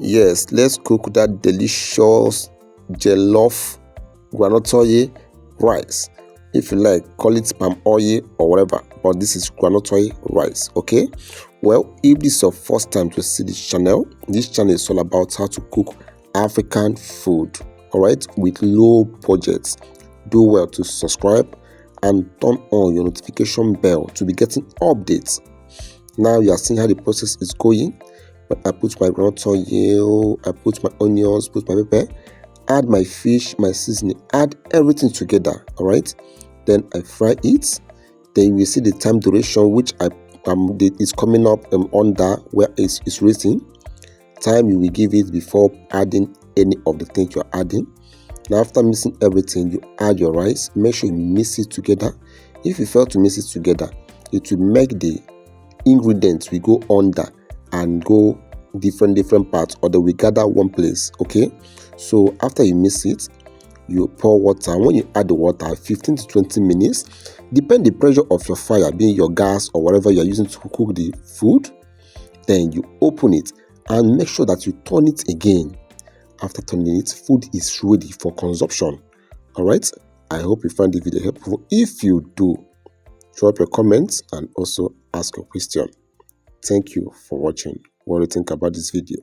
Yes, let's cook that delicious jollof groundnut oil rice. If you like, call it palm oil or whatever, but this is groundnut oil rice. Okay, well, if this is your first time to see this channel is all about how to cook African food, all right, with low budgets. Do well to subscribe and turn on your notification bell to be getting updates. Now you are seeing how the process is going. But I put my groundnut oil, I put my onions, put my pepper, add my fish, my seasoning, add everything together. All right, then I fry it. Then you will see the time duration which is coming up under where it's written. Time you will give it before adding any of the things you're adding. Now after mixing everything, you add your rice. Make sure you mix it together. If you fail to mix it together, it will make the ingredients will go under and go different parts, or they will gather one place. Okay, so after you mix it, you pour water. When you add the water, 15 to 20 minutes, depend the pressure of your fire, being your gas or whatever you're using to cook the food. Then you open it and make sure that you turn it again. After turning it, food is ready for consumption. All right, I hope you find the video helpful. If you do, drop your comments and also ask a question. Thank you for watching. What do you think about this video?